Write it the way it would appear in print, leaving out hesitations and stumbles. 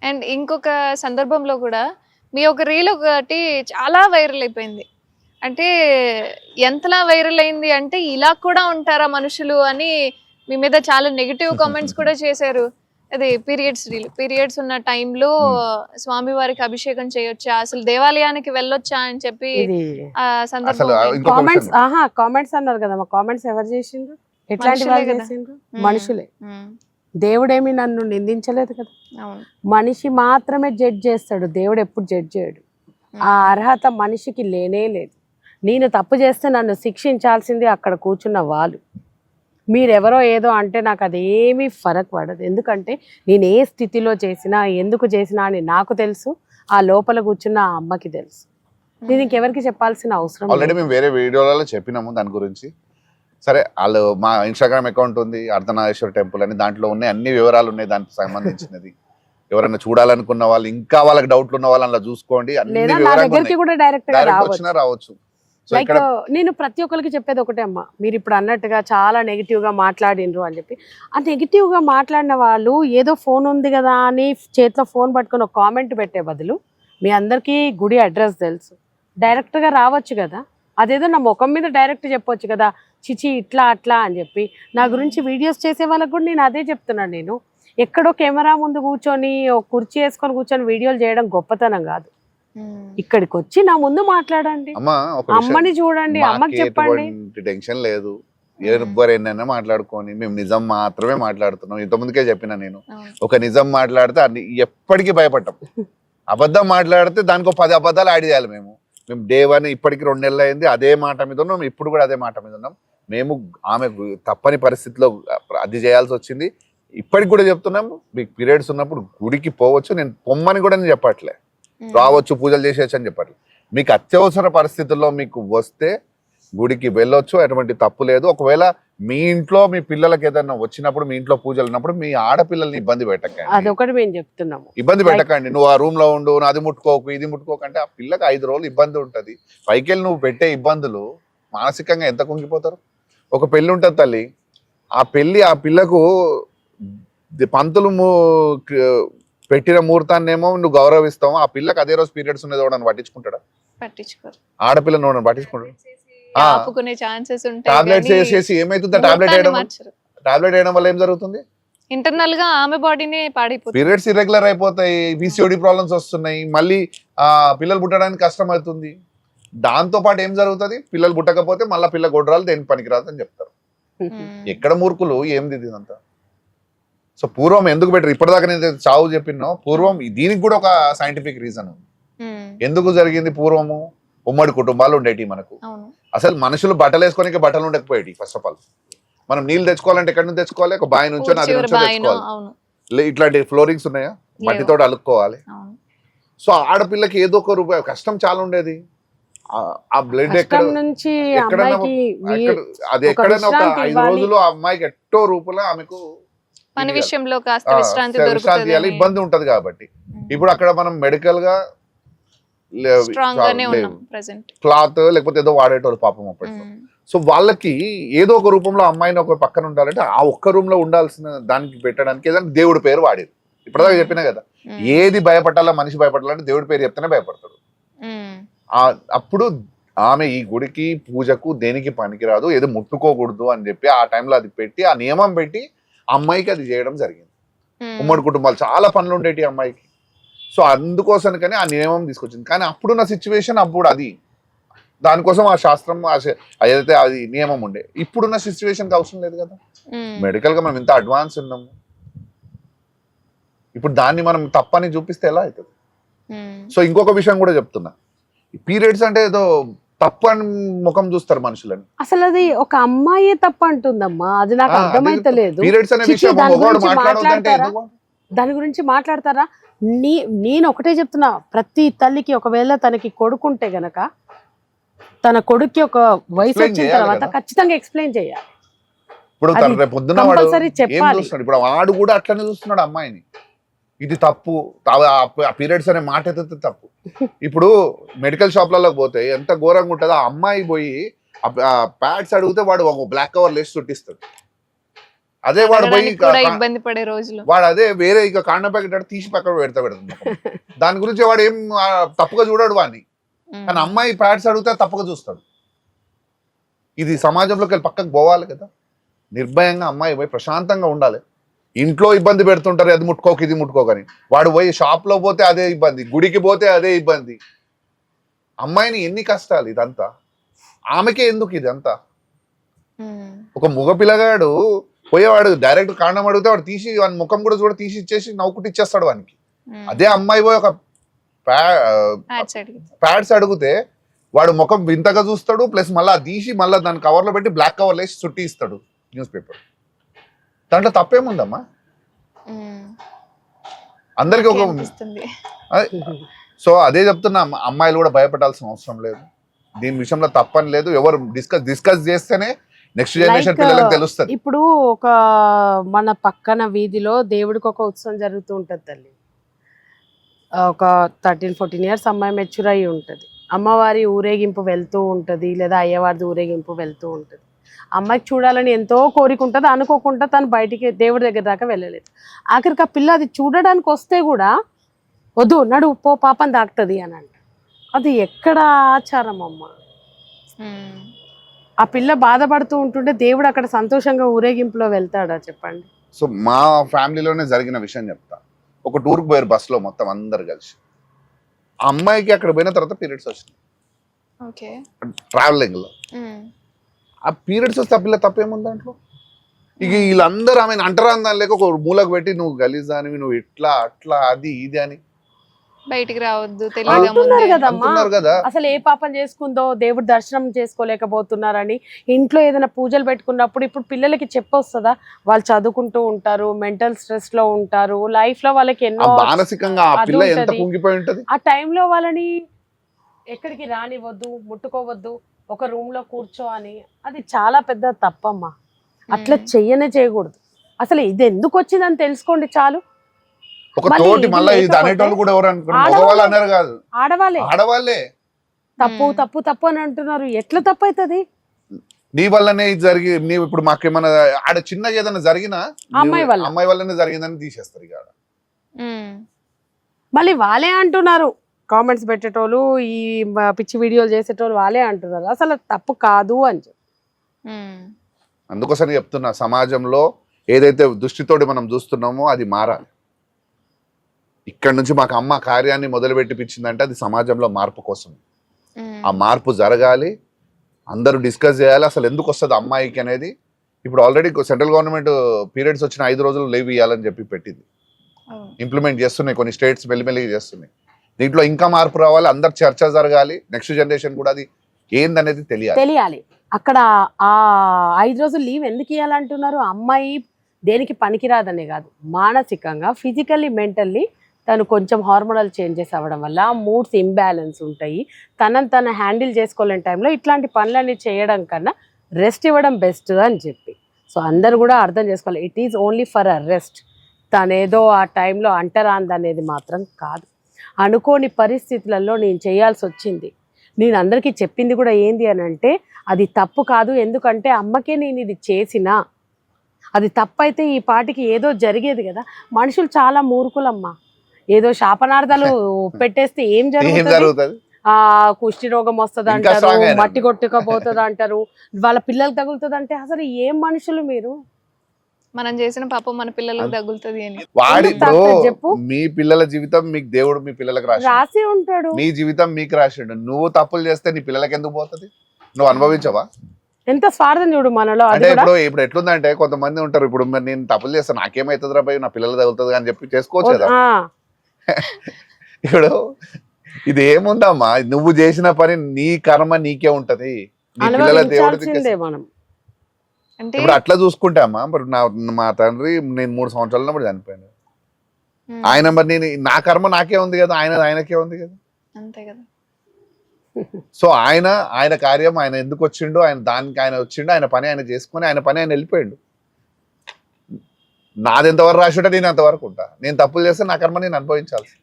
And ఇంకొక సందర్భంలో కూడా మీ ఒక రీల్ ఒకటి చాలా వైరల్ అయిపోయింది. అంటే ఎంతలా వైరల్ అయింది అంటే, ఇలా కూడా ఉంటారా మనుషులు అని మీ మీద చాలా నెగెటివ్ కామెంట్స్ కూడా చేశారు. అది పీరియడ్స్ రీల్. పీరియడ్స్ ఉన్న టైంలో స్వామివారికి అభిషేకం చేయొచ్చా? అసలు దేవాలయానికి వెళ్ళొచ్చా అని చెప్పి ఇది సందర్భం అసలు అయింది. ఇంకొక కామెంట్స్ విషయం. కామెంట్స్ అన్నారు కదా, మా కామెంట్స్ ఎవరు చేసిండ్రు? ఎట్లాంటి మనుషులే వాళ్ళు కదా. చేసిండ్రు? మ్మ్. మనుషులే. మ్మ్. దేవుడేమి నన్ను నిందించలేదు కదా. అవును. మనిషి మాత్రమే జడ్జ్ చేస్తాడు, దేవుడు ఎప్పుడు జడ్జ్ చేయడు. ఆ అర్హత మనిషికి లేనే లేదు. నేను తప్పు చేస్తే నన్ను శిక్షించాల్సింది అక్కడ కూర్చున్న వాళ్ళు. మీరెవరో ఏదో అంటే నాకు అదేమీ ఫరక్ పడదు. ఎందుకంటే నేను ఏ స్థితిలో చేసినా, ఎందుకు చేసినా అని నాకు తెలుసు, ఆ లోపల కూర్చున్న ఆ అమ్మకి తెలుసు. నేను ఇంకెవరికి చెప్పాల్సిన అవసరం ఆల్రెడీ లేదు. మేము వేరే వీడియోలలో చెప్పినాము దాని గురించి. సరే, వాళ్ళు మా ఇన్స్టాగ్రామ్ అకౌంట్ ఉంది, అర్ధనారీశ్వర టెంపుల్ అని, దాంట్లో ఉన్నాయి అన్ని వివరాలు ఉన్నాయి దానికి సంబంధించినది. ఎవరైనా చూడాలనుకున్న వాళ్ళు, ఇంకా వాళ్ళకి డౌట్లు ఉన్న వాళ్ళు అలా చూసుకోండి, అన్ని లేదా నా వివరాలు దగ్గరికి కూడా డైరెక్ట్ గా డైరెక్ట్ రావచ్చు. వచ్చినా రావచ్చు. సో లైక్ ఇక్కడ నేను ప్రతి ఒక్కరికి చెప్పేది ఒకటే అమ్మ, మీరు ఇప్పుడు అన్నట్టుగా చాలా నెగిటివ్ గా మాట్లాడిండ్రు అని చెప్పి, ఆ నెగిటివ్ గా మాట్లాడిన వాళ్ళు ఏదో ఫోన్ ఉంది కదా అని చేతిలో ఫోన్ పట్టుకొని ఒక కామెంట్ పెట్టే బదులు, మీ అందరికీ గుడి అడ్రస్ తెలుసు, డైరెక్ట్ గా రావచ్చు కదా. అదేదో నా ముఖం మీద డైరెక్ట్ చెప్పొచ్చు కదా, చిచి ఇట్లా అట్లా అని చెప్పి. నా గురించి వీడియోస్ చేసే వాళ్ళకి కూడా నేను అదే చెప్తున్నాను. నేను ఎక్కడో కెమెరా ముందు కూర్చొని ఒక కుర్చీ వేసుకొని కూర్చొని వీడియోలు చేయడం గొప్పతనం కాదు. ఇక్కడికి వచ్చి నా ముందు మాట్లాడండి, అమ్మ ఒక విషయం, అమ్మని చూడండి, అమ్మకి మాకు చెప్పండి. ఎటువంటి టెన్షన్ లేదు. ఎవరైనా మాట్లాడుకొని, మేము నిజం మాత్రమే మాట్లాడుతున్నాం. ఇంతకుముందుకే చెప్పిన నేను, ఒక నిజం మాట్లాడితే అన్ని ఎప్పటికీ భయపడ్డాం. అబద్ధం మాట్లాడితే దానికి 10 అబద్ధాలు యాడ్ చేయాలి. మేము డే 1 ఇప్పటికి 2 నెలలు అయింది, అదే మాట మీద ఉన్నాం, ఇప్పుడు కూడా అదే మాట మీద ఉన్నాం. మేము ఆమె తప్పని పరిస్థితిలో అది చేయాల్సి వచ్చింది. ఇప్పటికి కూడా చెప్తున్నాం, మీకు పీరియడ్స్ ఉన్నప్పుడు గుడికి పోవచ్చు, నేను పొమ్మని కూడా నేను చెప్పట్లే, రావచ్చు పూజలు చేసేయచ్చు అని చెప్పట్లే. మీకు అత్యవసర పరిస్థితుల్లో మీకు వస్తే గుడికి వెళ్ళొచ్చు, ఎటువంటి తప్పు లేదు. ఒకవేళ మీ ఇంట్లో మీ పిల్లలకి ఏదైనా వచ్చినప్పుడు, మీ ఇంట్లో పూజలు ఉన్నప్పుడు మీ ఆడపిల్లల్ని ఇబ్బంది పెట్టకండి. అదొకటి మేము చెప్తున్నాము. ఇబ్బంది పెట్టకండి. నువ్వు ఆ రూమ్ లో ఉండు, అది ముట్టుకోకు ఇది ముట్టుకోకు అంటే ఆ పిల్లకి 5 రోజులు ఇబ్బంది ఉంటుంది. పైకెళ్ళి నువ్వు పెట్టే ఇబ్బందులు మానసికంగా ఎంత కుంగిపోతారు. ఒక పెళ్లి ఉంటుంది తల్లి, ఆ పెళ్లి ఆ పిల్లకు పంతులు పెట్టిన ముహూర్తాన్నేమో నువ్వు గౌరవిస్తావు, ఆ పిల్లకి అదే రోజు పీరియడ్స్ ఉన్నది కూడా పట్టించుకుంటాడా? పట్టించుకోరు. ఆడపిల్లని కూడా పట్టించుకుంటాడు. ఆపుకునే ఛాన్సెస్ ఉంటాయి. టాబ్లెట్స్ వేసేసి ఏమైతుంది, టాబ్లెట్ వేయడం వల్ల ఏం జరుగుతుంది? ఇంటర్నల్ గా ఆమె బాడీనే పాడైపోతుంది. పీరియడ్స్ ఇర్రెగ్యులర్ అయిపోతాయి, పీసీఓడి ప్రాబ్లమ్స్ వస్తున్నాయి, మళ్ళీ పిల్లలు పుట్టడానికి కష్టం అవుతుంది. దాంతో పాటు ఏం జరుగుతుంది, పిల్లలు పుట్టకపోతే మళ్ళీ పిల్ల గొడ్రాలు దేనికి పనికిరాదు అని చెప్తారు. ఎక్కడ మూర్ఖులు ఏంది ఇదంతా. సో పూర్వం ఎందుకు పెట్టారు, ఇప్పటిదాకా నేను చావు చెప్పినో, పూర్వం దీనికి కూడా ఒక సైంటిఫిక్ రీజన్ ఉంది. ఎందుకు జరిగింది? పూర్వము ఉమ్మడి కుటుంబాలు ఉండేటి మనకు. అసలు మనుషులు బట్టలు వేసుకోనికి బట్టలు ఉండకపోయేటి. ఫస్ట్ ఆఫ్ ఆల్ మనం నీళ్ళు తెచ్చుకోవాలంటే ఎక్కడి నుంచి తెచ్చుకోవాలి? ఒక బావి నుంచో నది నుంచో తెచ్చుకోవాలి. ఇట్లాంటి ఫ్లోరింగ్స్ ఉన్నాయా? మట్టితో అలుక్కోవాలి. సో ఆడపిల్లకి ఏదో ఒక రూపాయి కష్టం చాలా ఉండేది. ఆ బ్లడ్ ఎక్కడైనా అది ఎక్కడైనా ఒక 5 రోజులు ఆ అమ్మాయికి ఎట్టో రూపంలో ఆమెకు పని విషయంలో కాస్త విశ్రాంతి ఇవ్వాలి, ఇబ్బంది ఉంటది. కాబట్టి ఇప్పుడు అక్కడ మనం మెడికల్ గా క్లాత్ లేకపోతే ఏదో వాడేటోళ్ళు పాపం అప్పట్లో. సో వాళ్ళకి ఏదో ఒక రూపంలో అమ్మాయిని ఒక పక్కన ఉండాలంటే ఆ ఒక్క రూమ్ లో ఉండాల్సిన దానికి పెట్టడానికి ఏదైనా దేవుడి పేరు వాడేది. ఇప్పటిదాకా చెప్పినా కదా, ఏది భయపడాలా, మనిషి భయపడాలంటే దేవుడి పేరు చెప్తేనే భయపడతాడు. అప్పుడు ఆమె ఈ గుడికి పూజకు దేనికి పనికిరాదు, ఏదో ముట్టుకోకూడదు అని చెప్పి ఆ టైంలో అది పెట్టి, ఆ నియమం పెట్టి అమ్మాయికి అది చేయడం జరిగింది. ఉమ్మడి కుటుంబాలు చాలా పనులు ఉండేటి అమ్మాయికి. సో అందుకోసం కానీ ఆ నియమం తీసుకొచ్చింది. కానీ అప్పుడున్న సిచ్యువేషన్ అప్పుడు అది, దానికోసం ఆ శాస్త్రం ఏదైతే అది నియమం ఉండే. ఇప్పుడున్న సిచ్యువేషన్కి అవసరం లేదు కదా. మెడికల్ గా మనం ఇంత అడ్వాన్స్ ఉన్నాము. ఇప్పుడు దాన్ని మనం తప్పని చూపిస్తే ఎలా అవుతుంది? సో ఇంకొక విషయం కూడా చెప్తున్నా, పీరియడ్స్ అంటే ఏదో తప్పు అని ముఖం చూస్తారు మనుషులని. అసలు అది ఒక అమ్మాయే తప్పు అంటుందమ్మా, అది నాకు అర్థమైతలేదు. పీరియడ్స్ అనే విషయం దాని గురించి మాట్లాడతారా? నేను ఒకటే చెప్తున్నా, ప్రతి తల్లికి ఒకవేళ తనకి కొడుకుంటే గనక తన కొడుక్కి ఒక వయసు వచ్చిన తర్వాత ఖచ్చితంగా ఎక్స్ప్లెయిన్ చేయాలి. ఇప్పుడు కంపల్సరీ చెప్పాలి. ఇప్పుడు వాడు కూడా అట్లనే చూస్తున్నాడు అమ్మాయిని, ఇది తప్పు, ఆ పీరియడ్స్ అనే మాట అయితే తప్పు. ఇప్పుడు మెడికల్ షాప్లలోకి పోతే ఎంత ఘోరంగా ఉంటుందో, ఆ అమ్మాయి పోయి ప్యాడ్స్ అడిగితే వాడు ఒక బ్లాక్ కవర్ లేసి చుట్టిస్తాడు. అదే వాడు పోయి అడగడానికి కూడా ఇబ్బంది పడే రోజులు. వాడు అదే వేరే ఇక కాండం ప్యాకెట్ తీసి పక్కన పెడతాడు దాని గురించి వాడు ఏం తప్పుగా చూడాడు వాడిని. కానీ అమ్మాయి ప్యాడ్స్ అడిగితే తప్పుగా చూస్తాడు. ఇది సమాజంలోకి వెళ్ళి పక్కకు పోవాలి కదా. నిర్భయంగా అమ్మాయి పోయి ప్రశాంతంగా ఉండాలి. ఇంట్లో ఇబ్బంది పెడుతుంటారు, అది ముట్టుకోక ఇది ముట్టుకోకని. వాడు పోయి షాప్ లో పోతే అదే ఇబ్బంది, గుడికి పోతే అదే ఇబ్బంది. అమ్మాయిని ఎన్ని కష్టాలు ఇదంతా, ఆమెకే ఎందుకు ఇదంతా? ఒక మగ పిల్లగాడు పోయేవాడు డైరెక్ట్ కాండం అడిగితే వాడు తీసి వాని ముఖం కూడా చూడ తీసి ఇచ్చేసి నవ్వుకుంటూ ఇచ్చేస్తాడు వానికి. అదే అమ్మాయి పోయి ఒక ప్యాడ్స్ అడిగితే వాడు ముఖం వింతగా చూస్తాడు, ప్లస్ మళ్ళీ తీసి మళ్ళీ దాని కవర్ లో పెట్టి బ్లాక్ కవర్ వేసి చుట్టి ఇస్తాడు న్యూస్ పేపర్. దాంట్లో తప్పేముందమ్మా? అందరికి ఒక సో అదే చెప్తున్నా, అమ్మాయిలు కూడా భయపడాల్సిన అవసరం లేదు. దీని విషయంలో తప్పని లేదు. ఎవరు డిస్కస్ చేస్తేనే నెక్స్ట్ జనరేషన్ పిల్లలకు తెలుస్తుంది. ఇప్పుడు ఒక మన పక్కన వీధిలో దేవుడికి ఒక ఉత్సవం జరుగుతూ ఉంటది తల్లి. ఒక 13-14 ఇయర్స్ అమ్మాయి మెచ్యూర్ అయ్యి ఉంటది. అమ్మవారి ఊరేగింపు వెళ్తూ ఉంటది, లేదా అయ్యవారిది ఊరేగింపు వెళ్తూ ఉంటది. అమ్మాయికి చూడాలని ఎంతో కోరిక ఉంటుంది, అనుకోకుండా తను బయటికి దేవుడి దగ్గర దాకా వెళ్ళలేదు. ఆఖరికి ఆ పిల్ల అది చూడడానికి వస్తే కూడా వద్దు నడు పో పాపం దాక్తుంది అని అంట. అది ఎక్కడ ఆచారం అమ్మ? ఆ పిల్ల బాధపడుతూ ఉంటుంటే దేవుడు అక్కడ సంతోషంగా ఊరేగింపులో వెళ్తాడా చెప్పండి? సో మా ఫ్యామిలీలోనే జరిగిన విషయం చెప్తా. ఒక టూర్కి పోయారు బస్సులో మొత్తం అందరు కలిసి. ఆ అమ్మాయికి అక్కడ పోయిన తర్వాత పీరియడ్స్ వచ్చినాయి ట్రావెలింగ్ లో. ఆ పీరియడ్స్ వస్తే ఆ పిల్ల తప్పేముంది దాంట్లో? ఇక వీళ్ళందరూ ఆమె అంటరా దాని లేక ఒక మూలకు పెట్టి నువ్వు గలీజ్ అని, నువ్వు ఇట్లా అట్లా అది ఇది అని బయటికి రావద్దు అంటున్నారు కదా. అసలు ఏ పాపం చేసుకుందో దేవుడు దర్శనం చేసుకోలేకపోతున్నారని ఇంట్లో ఏదైనా పూజలు పెట్టుకున్నప్పుడు ఇప్పుడు పిల్లలకి చెప్పొస్తుందా? వాళ్ళు చదువుకుంటూ ఉంటారు, మెంటల్ స్ట్రెస్ లో ఉంటారు, లైఫ్ లో వాళ్ళకి ఎన్నో మానసికంగా ఆ పిల్ల ఎంత కుంగిపోయి ఉంటది. ఆ టైంలో వాళ్ళని ఎక్కడికి రానివ్వద్దు, ముట్టుకోవద్దు, ఒక రూమ్ లో కూర్చో అని. అది చాలా పెద్ద తప్పమ్మా. అట్లా చేయకూడదు. అసలు ఇది ఎందుకు వచ్చిందని తెలుసుకోండి చాలు. ఒక తోటి మళ్ళీ ఇది అనేటోళ్ళు కూడా ఎవరు అనుకున్నారు? మగవాళ్ళు అన్నారు కాదు, ఆడవాళ్ళే తప్పు తప్పు తప్పు అని అంటున్నారు. ఎట్లా తప్పు అవుతుంది? నీ వల్లనే ఇది జరిగి, నీవు ఇప్పుడు మాకేమన్నా ఆడ చిన్న ఏదైనా జరిగినా అమ్మాయి వల్లనే జరిగిందని తీసేస్తారు. ఇక మళ్ళీ వాళ్ళే అంటున్నారు, కామెంట్స్ పెట్టేటోళ్ళు, ఈ పిచ్చి వీడియోలు చేసేటోళ్ళు వాళ్ళే అంటున్నారు అసలు తప్పు కాదు అని చెప్పి. అందుకోసమే చెప్తున్నా, సమాజంలో ఏదైతే దృష్టితోటి మనం చూస్తున్నామో అది మారాలి. ఇక్కడ నుంచి మాకు అమ్మ కార్యాన్ని మొదలుపెట్టిపించిందంటే అది సమాజంలో మార్పు కోసం. ఆ మార్పు జరగాలి, అందరూ డిస్కస్ చేయాలి అసలు ఎందుకు వస్తుంది అమ్మాయికి అనేది. ఇప్పుడు ఆల్రెడీ సెంట్రల్ గవర్నమెంట్ పీరియడ్స్ వచ్చిన 5 రోజులు లీవ్ ఇవ్వాలని చెప్పి పెట్టింది, ఇంప్లిమెంట్ చేస్తున్నాయి కొన్ని స్టేట్స్, మెల్లిమెల్లిగా చేస్తున్నాయి. దీంట్లో ఇంకా మార్పు రావాలి, అందరు చర్చ జరగాలి, నెక్స్ట్ జనరేషన్ కూడా అది ఏందనేది తెలియాలి. అక్కడ ఆ 5 రోజులు లీవ్ ఎందుకు ఇవ్వాలంటున్నారు? అమ్మాయి దేనికి పనికిరాదనే కాదు, మానసికంగా ఫిజికల్లీ మెంటల్లీ తను కొంచెం హార్మోనల్ చేంజెస్ అవ్వడం వల్ల మూడ్స్ ఇంబ్యాలెన్స్ ఉంటాయి. తను హ్యాండిల్ చేసుకోలేని టైంలో ఇట్లాంటి పనులన్నీ చేయడం కన్నా రెస్ట్ ఇవ్వడం బెస్ట్ అని చెప్పి. సో అందరు కూడా అర్థం చేసుకోవాలి, it is only for a rest. తనేదో ఆ టైంలో అంటరాందనేది మాత్రం కాదు. అనుకోని పరిస్థితులలో నేను చేయాల్సి వచ్చింది. నేను అందరికీ చెప్పింది కూడా ఏంది అని అంటే అది తప్పు కాదు, ఎందుకంటే అమ్మకే నేను ఇది చేసినా. అది తప్పైతే ఈ పాటికి ఏదో జరిగేది కదా. మనుషులు చాలా మూర్ఖులమ్మా. ఏదో శాపనార్థాలు పెట్టేస్తే ఏం జరుగుతుంది? ఆ కుష్టి రోగం వస్తుంది అంటారు, మట్టి కొట్టుకపోతుంది అంటారు, వాళ్ళ పిల్లలకు తగులుతుంది అంటే అసలు ఏం మనుషులు మీరు? మనం చేసిన పాపం మన పిల్లలకు తగులుతుంది అని చెప్పు. మీ పిల్లల జీవితం మీకు దేవుడు మీ పిల్లలకు రాసి ఉంటాడు, నీ జీవితం మీకు రాసిండు. నువ్వు తప్పులు చేస్తే నీ పిల్లలకి ఎందుకు పోతుంది? నువ్వు అనుభవించవా? ఎంత స్వార్థం చూడు మనలో. అంటే ఇప్పుడు ఎట్లుందంటే కొంతమంది ఉంటారు, ఇప్పుడు నేను తప్పులు చేస్తాను నాకేమైతుంది రా భయ, నా పిల్లలు తగులుతుంది అని చెప్పి చేసుకోవచ్చు కదా. ఇప్పుడు ఇది ఏముందమ్మా, నువ్వు చేసిన పని నీ కర్మ నీకే ఉంటది, నీ పిల్లల దేవుడికి. ఇప్పుడు అట్లా చూసుకుంటే అమ్మా, మరి మా తండ్రి నేను 3 సంవత్సరాలు ఉన్నప్పుడు చనిపోయాను. ఆయన మరి నేను నా కర్మ నాకే ఉంది కదా, ఆయనకే ఉంది కదా. అంతే కదా. సో ఆయన కార్యం ఆయన ఎందుకు వచ్చిండు, దానికి ఆయన వచ్చిండు, ఆయన పని ఆయన చేసుకుని ఆయన పని ఆయన వెళ్ళిపోయాడు. నాది ఎంతవరకు రాసి ఉంటే నేను అంతవరకు ఉంటా. నేను తప్పులు చేస్తే నా కర్మ నేను అనుభవించాల్సి.